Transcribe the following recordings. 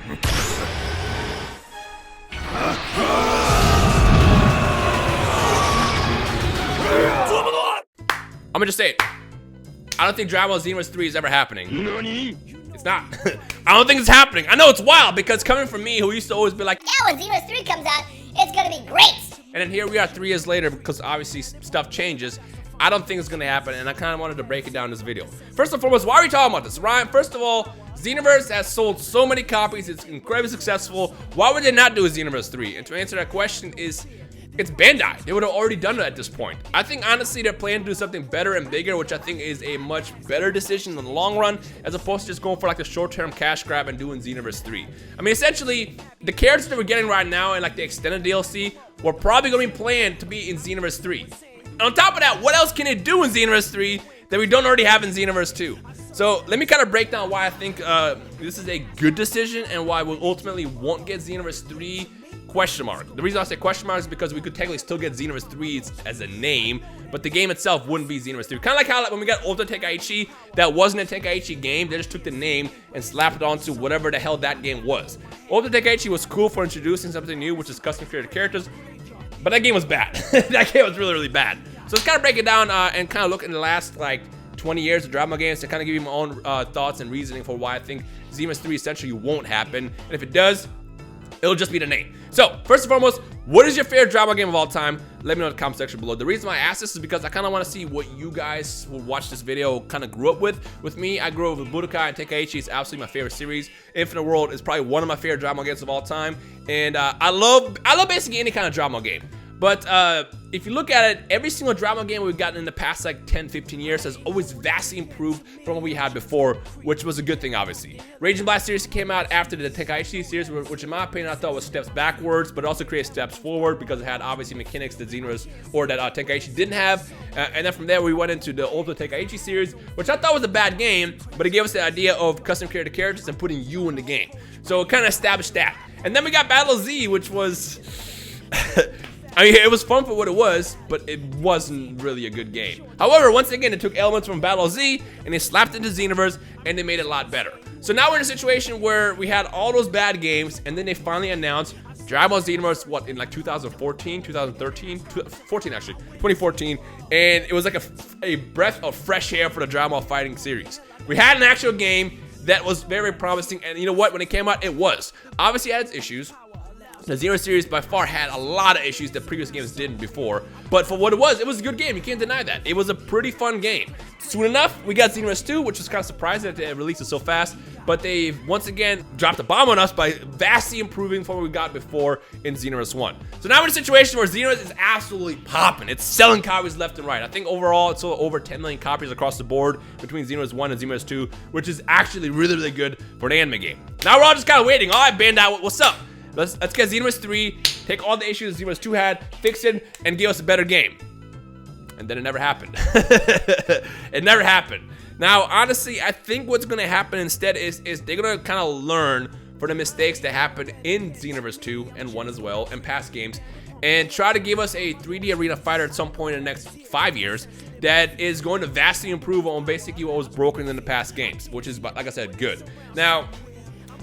I'm gonna just say it. I don't think Dragon Ball Xenoverse 3 is ever happening. It's not. I don't think it's happening. I know it's wild because coming from me, who used to always be like, yeah, when Xenoverse 3 comes out, it's gonna be great. And then here we are 3 years later because obviously stuff changes. I don't think it's gonna happen, and I kind of wanted to break it down in this video. First and foremost, why are we talking about this, Ryan? First of all, Xenoverse has sold so many copies. It's incredibly successful. Why would they not do a Xenoverse 3? And to answer that question is, it's Bandai. They would have already done it at this point. I think honestly they're planning to do something better and bigger, which I think is a much better decision in the long run, as opposed to just going for like a short-term cash grab and doing Xenoverse 3. I mean, essentially, the characters that we're getting right now in like the extended DLC were probably going to be planned to be in Xenoverse 3. And on top of that, what else can it do in Xenoverse 3 that we don't already have in Xenoverse 2? So let me kind of break down why I think this is a good decision and why we ultimately won't get Xenoverse 3 question mark. The reason I say question mark is because we could technically still get Xenoverse 3 as a name, but the game itself wouldn't be Xenoverse 3. Kind of like how when we got Ultimate Tenkaichi, that wasn't a Tenkaichi game. They just took the name and slapped it onto whatever the hell that game was. Ultimate Tenkaichi was cool for introducing something new, which is custom created characters, but that game was bad. That game was really, really bad. So let's kind of break it down and kind of look in the last like 20 years of Dragon Ball games to kind of give you my own thoughts and reasoning for why I think Xenoverse 3 essentially won't happen. And if it does, it'll just be the name. So, first and foremost, what is your favorite Dragon Ball game of all time? Let me know in the comment section below. The reason why I asked this is because I kind of want to see what you guys who watch this video kind of grew up with. With me, I grew up with Budokai and Tenkaichi. It's absolutely my favorite series. Infinite World is probably one of my favorite Dragon Ball games of all time. And I love basically any kind of Dragon Ball game. But if you look at it, every single Dragon Ball game we've gotten in the past like 10, 15 years has always vastly improved from what we had before, which was a good thing, obviously. Raging Blast series came out after the Tenkaichi series, which in my opinion I thought was steps backwards, but also created steps forward because it had obviously mechanics that Xenoverse or that Tenkaichi didn't have. And then from there we went into the Ultimate Tenkaichi series, which I thought was a bad game, but it gave us the idea of custom created characters and putting you in the game. So it kind of established that. And then we got Battle Z, which was... I mean, it was fun for what it was, but it wasn't really a good game. However, once again, it took elements from Battle Z and they slapped it into Xenoverse and they made it a lot better. So now we're in a situation where we had all those bad games and then they finally announced Dragon Ball Xenoverse, what, in like 2014, 2013, 14 actually, 2014. And it was like a breath of fresh air for the Dragon Ball fighting series. We had an actual game that was very promising, and you know what, when it came out, it was. Obviously it had its issues. The Xenoverse series by far had a lot of issues that previous games didn't before, but for what it was a good game. You can't deny that. It was a pretty fun game. Soon enough, we got Xenoverse 2, which was kind of surprising that they released it so fast, but they once again dropped a bomb on us by vastly improving from what we got before in Xenoverse 1. So now we're in a situation where Xenoverse is absolutely popping. It's selling copies left and right. I think overall it's sold over 10 million copies across the board between Xenoverse 1 and Xenoverse 2, which is actually really, really good for an anime game. Now we're all just kind of waiting. All right, Bandai, what's up? Let's get Xenoverse 3, take all the issues Xenoverse 2 had, fix it, and give us a better game. And then it never happened. It never happened. Now, honestly, I think what's going to happen instead is they're going to kind of learn for the mistakes that happened in Xenoverse 2 and 1 as well, and past games, and try to give us a 3D arena fighter at some point in the next 5 years that is going to vastly improve on basically what was broken in the past games, which is, like I said, good. Now,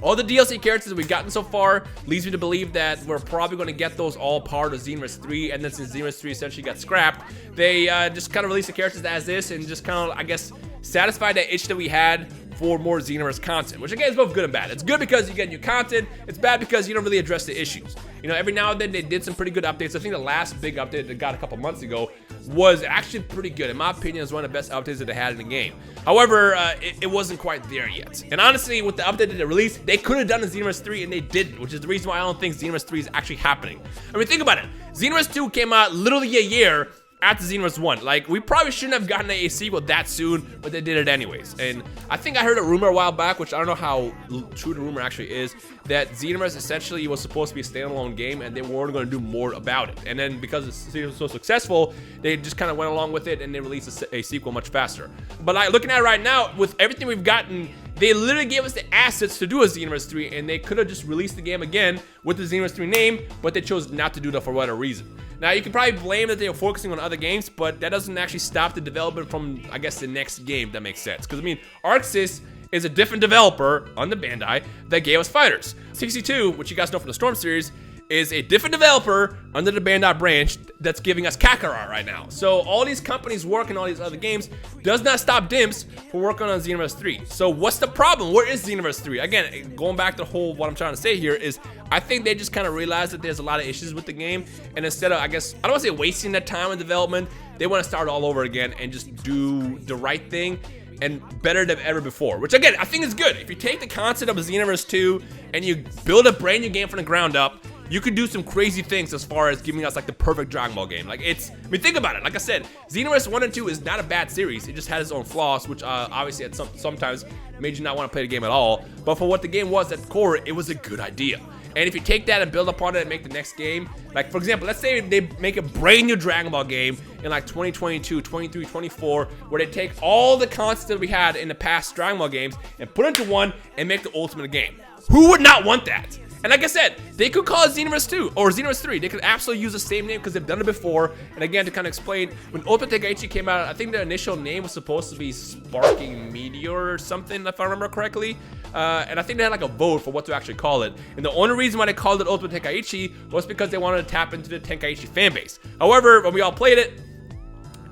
all the DLC characters that we've gotten so far leads me to believe that we're probably going to get those all part of Xenoverse 3, and then since Xenoverse 3 essentially got scrapped, they just kind of released the characters as this and just kind of, I guess, satisfy that itch that we had for more Xenoverse content, which again is both good and bad. It's good because you get new content, it's bad because you don't really address the issues. You know, every now and then they did some pretty good updates. I think the last big update they got a couple months ago was actually pretty good. In my opinion, it's one of the best updates that they had in the game. However, it wasn't quite there yet. And honestly, with the update that they released, they could have done in Xenoverse 3 and they didn't, which is the reason why I don't think Xenoverse 3 is actually happening. I mean, think about it. Xenoverse 2 came out literally a year after Xenoverse 1. Like, we probably shouldn't have gotten a sequel that soon, but they did it anyways. And I think I heard a rumor a while back, which I don't know how true the rumor actually is, that Xenoverse essentially was supposed to be a standalone game and they weren't going to do more about it. And then because it was so successful, they just kind of went along with it and they released a sequel much faster. But like, looking at it right now, with everything we've gotten, they literally gave us the assets to do a Xenoverse 3, and they could have just released the game again with the Xenoverse 3 name, but they chose not to do that for whatever reason. Now, you can probably blame that they were focusing on other games, but that doesn't actually stop the development from, I guess, the next game, if that makes sense. Because, I mean, Arc Sys is a different developer on the Bandai that gave us Fighters. 62, which you guys know from the Storm series, is a different developer under the Bandai branch that's giving us Kakarot right now. So all these companies working on these other games does not stop Dimps from working on Xenoverse 3. So what's the problem? Where is Xenoverse 3? Again, going back to the whole, what I'm trying to say here is, I think they just kind of realized that there's a lot of issues with the game, and instead of, I guess, I don't want to say wasting their time in development, they want to start all over again and just do the right thing and better than ever before, which again, I think is good. If you take the concept of Xenoverse 2 and you build a brand new game from the ground up, you could do some crazy things as far as giving us like the perfect Dragon Ball game. Like I mean, think about it. Like I said, Xenoverse 1 and 2 is not a bad series. It just had its own flaws, which obviously at sometimes made you not want to play the game at all. But for what the game was at the core, it was a good idea. And if you take that and build upon it and make the next game, like for example, let's say they make a brand new Dragon Ball game in like 2022, 23, 24, where they take all the concepts that we had in the past Dragon Ball games and put it into one and make the ultimate game. Who would not want that? And like I said, they could call it Xenoverse 2 or Xenoverse 3. They could absolutely use the same name because they've done it before. And again, to kind of explain, when Ultimate Tenkaichi came out, I think the initial name was supposed to be Sparking Meteor or something, if I remember correctly. And I think they had like a vote for what to actually call it. And the only reason why they called it Ultimate Tenkaichi was because they wanted to tap into the Tenkaichi fan base. However, when we all played it,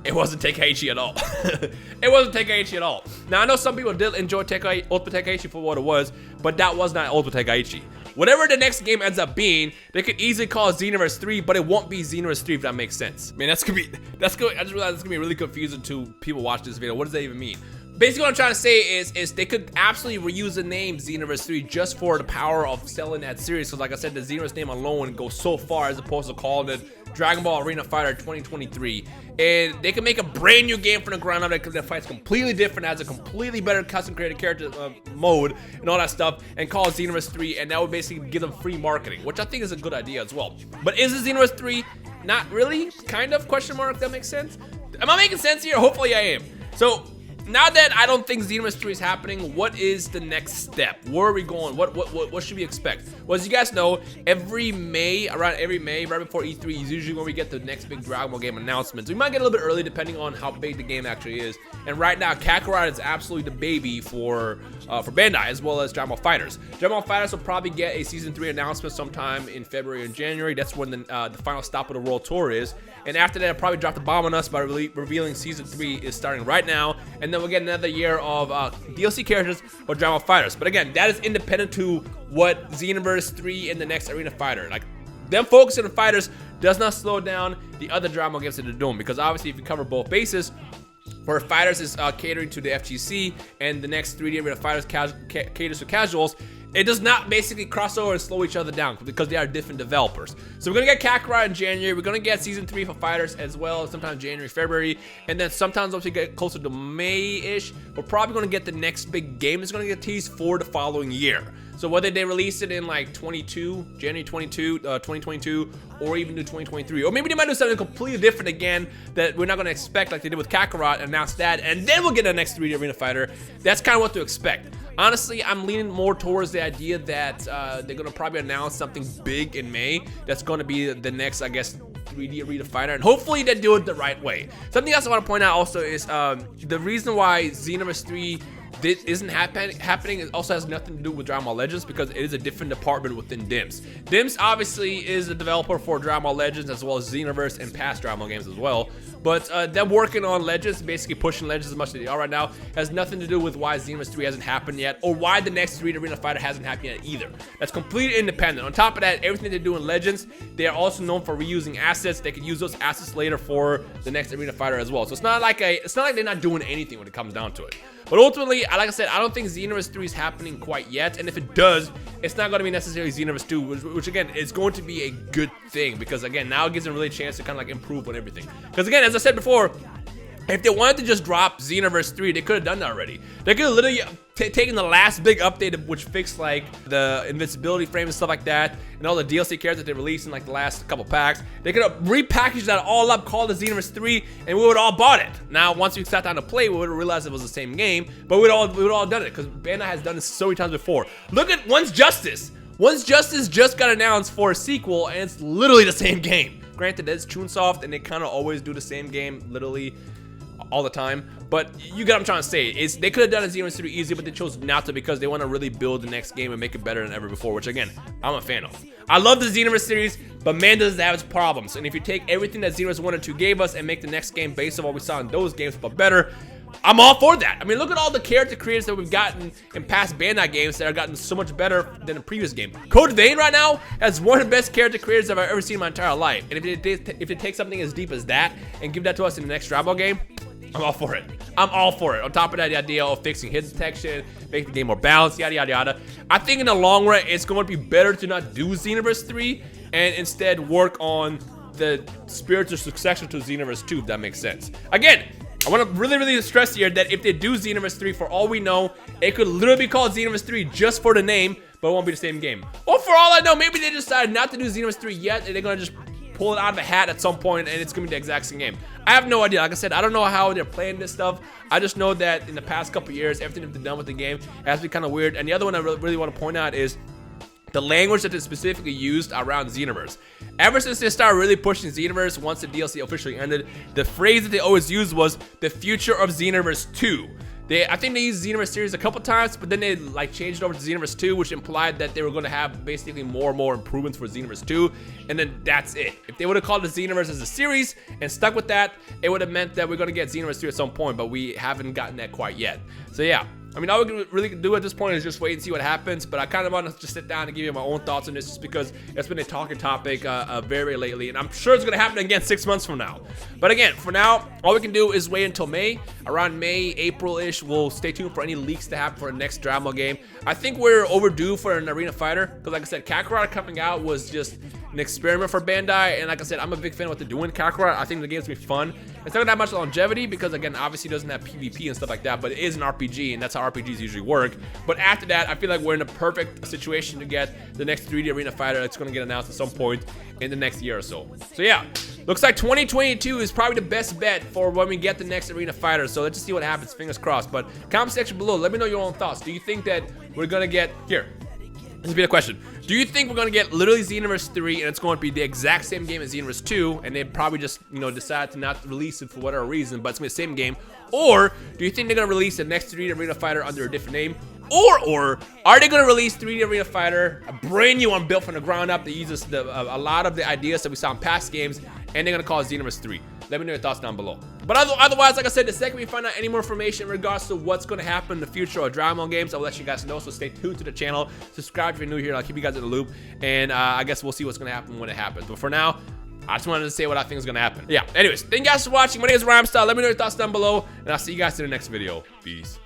it wasn't Tenkaichi at all. It wasn't Tenkaichi at all. Now, I know some people did enjoy Ultimate Tenkaichi for what it was, but that was not Ultimate Tenkaichi. Whatever the next game ends up being, they could easily call it Xenoverse 3, but it won't be Xenoverse 3 if that makes sense. I mean, I just realized that's gonna be really confusing to people watching this video. What does that even mean? Basically, what I'm trying to say is they could absolutely reuse the name Xenoverse 3 just for the power of selling that series. Because like I said, the Xenoverse name alone goes so far as opposed to calling it Dragon Ball Arena Fighter 2023. And they can make a brand new game from the ground up that fights completely different, has a completely better custom created character mode and all that stuff, and call it Xenoverse 3, and that would basically give them free marketing, which I think is a good idea as well. But is it Xenoverse 3? Not really, kind of, question mark, that makes sense? Am I making sense here? Hopefully I am. So, now that I don't think Xenoverse 3 is happening, what is the next step? Where are we going? What should we expect? Well, as you guys know, around every May, right before E3 is usually when we get the next big Dragon Ball game announcements. We might get a little bit early depending on how big the game actually is. And right now, Kakarot is absolutely the baby for Bandai, as well as Dragon Ball FighterZ. Dragon Ball FighterZ will probably get a Season 3 announcement sometime in February and January. That's when the final stop of the World Tour is. And after that, it'll probably drop the bomb on us by revealing Season 3 is starting right now. And then we'll get another year of DLC characters or Dragon Ball FighterZ. But again, that is independent to what Xenoverse 3 and the next Arena Fighter. Like, them focusing on fighters does not slow down the other Dragon Ball games that they're doing. Because obviously, if you cover both bases, where FighterZ is catering to the FGC and the next 3D Arena Fighters caters to casuals, it does not basically cross over and slow each other down because they are different developers. So we're gonna get Kakarot in January. We're gonna get Season 3 for FighterZ as well, sometime January, February, and then sometimes once we get closer to May-ish, we're probably gonna get the next big game that's gonna get teased for the following year. So whether they release it in like January 22, 2022, or even do 2023, or maybe they might do something completely different again that we're not gonna expect, like they did with Kakarot, announce that, and then we'll get the next 3D Arena Fighter. That's kind of what to expect. Honestly, I'm leaning more towards the idea that they're gonna probably announce something big in May. That's gonna be the next, I guess, 3D Arena Fighter, and hopefully they do it the right way. Something else I want to point out also is the reason why Xenoverse 3 isn't happening. It also has nothing to do with Dragon Ball Legends because it is a different department within Dimps. Dimps obviously is the developer for Dragon Ball Legends as well as Xenoverse and past Dragon Ball games as well. But them working on Legends, basically pushing Legends as much as they are right now, has nothing to do with why Xenoverse 3 hasn't happened yet or why the next 3D Arena Fighter hasn't happened yet either. That's completely independent. On top of that, everything they do in Legends, they are also known for reusing assets. They can use those assets later for the next Arena Fighter as well. So it's not like they're not doing anything when it comes down to it. But ultimately, like I said, I don't think Xenoverse 3 is happening quite yet. And if it does, it's not going to be necessarily Xenoverse 2, which again, is going to be a good thing. Because again, now it gives them really a chance to kind of like improve on everything. Because again, as I said before, if they wanted to just drop Xenoverse 3, they could have done that already. They could have literally taken the last big update, which fixed like the invincibility frame and stuff like that, and all the DLC characters that they released in like the last couple packs. They could have repackaged that all up, called it Xenoverse 3, and we would all bought it. Now, once we sat down to play, we would have realized it was the same game, but we would all done it because Bandai has done this so many times before. Look at One's Justice. One's Justice just got announced for a sequel, and it's literally the same game. Granted, it's Chunsoft, and they kind of always do the same game, literally all the time, but you get what I'm trying to say. Is they could have done a Xenoverse 3 easy, but they chose not to because they want to really build the next game and make it better than ever before, which again, I'm a fan of. I love the Xenoverse series, but man, does it have its problems. And if you take everything that Xenoverse 1 and 2 gave us and make the next game based on what we saw in those games, but better, I'm all for that. I mean, look at all the character creators that we've gotten in past Bandai games that are gotten so much better than the previous game. Code Vein right now has one of the best character creators I've ever seen in my entire life. And if they take something as deep as that and give that to us in the next Dragon Ball game, I'm all for it. I'm all for it. On top of that, the idea of fixing hit detection, making the game more balanced, yada, yada, yada. I think in the long run, it's going to be better to not do Xenoverse 3 and instead work on the spiritual successor to Xenoverse 2, if that makes sense. Again, I want to really stress here that if they do Xenoverse 3, for all we know, it could literally be called Xenoverse 3 just for the name, but it won't be the same game. Or for all I know, maybe they decide not to do Xenoverse 3 yet, and they're going to just pull it out of the hat at some point, and it's going to be the exact same game. I have no idea. Like I said, I don't know how they're playing this stuff. I just know that in the past couple years, everything they've done with the game has been kind of weird. And the other one I really want to point out is the language that they specifically used around Xenoverse. Ever since they started really pushing Xenoverse, once the DLC officially ended, the phrase that they always used was the future of Xenoverse 2. I think they used Xenoverse series a couple times, but then they like changed it over to Xenoverse 2, which implied that they were going to have basically more and more improvements for Xenoverse 2, and then that's it. If they would have called it Xenoverse as a series and stuck with that, it would have meant that we're going to get Xenoverse 3 at some point, but we haven't gotten that quite yet. So yeah. I mean, all we can really do at this point is just wait and see what happens, but I kind of want to just sit down and give you my own thoughts on this just because it's been a talking topic very lately, and I'm sure it's going to happen again 6 months from now. But again, for now, all we can do is wait until May. Around May, April-ish, we'll stay tuned for any leaks to happen for the next Dragon Ball game. I think we're overdue for an arena fighter, because like I said, Kakarot coming out was just an experiment for Bandai, and like I said, I'm a big fan of what they're doing in Kakarot. I think the game's gonna be fun. It's not gonna have much longevity because again, obviously it doesn't have PvP and stuff like that, but it is an RPG, and that's how RPGs usually work. But after that, I feel like we're in a perfect situation to get the next 3D arena fighter that's gonna get announced at some point in the next year or so. So yeah, looks like 2022 is probably the best bet for when we get the next arena fighter. So let's just see what happens, fingers crossed. But comment section below, let me know your own thoughts. Do you think that we're gonna get here? This will be the question. Do you think we're going to get literally Xenoverse 3 and it's going to be the exact same game as Xenoverse 2 and they probably just, you know, decide to not release it for whatever reason, but it's going to be the same game? Or do you think they're going to release the next 3D Arena Fighter under a different name? Or are they going to release 3D Arena Fighter, a brand new one built from the ground up that uses a lot of the ideas that we saw in past games, and they're going to call it Xenoverse 3? Let me know your thoughts down below. But otherwise, like I said, the second we find out any more information in regards to what's going to happen in the future of Dragon Ball games, I'll let you guys know. So stay tuned to the channel. Subscribe if you're new here. I'll keep you guys in the loop. And I guess we'll see what's going to happen when it happens. But for now, I just wanted to say what I think is going to happen. Yeah, anyways, thank you guys for watching. My name is Rhymestyle. Let me know your thoughts down below. And I'll see you guys in the next video. Peace.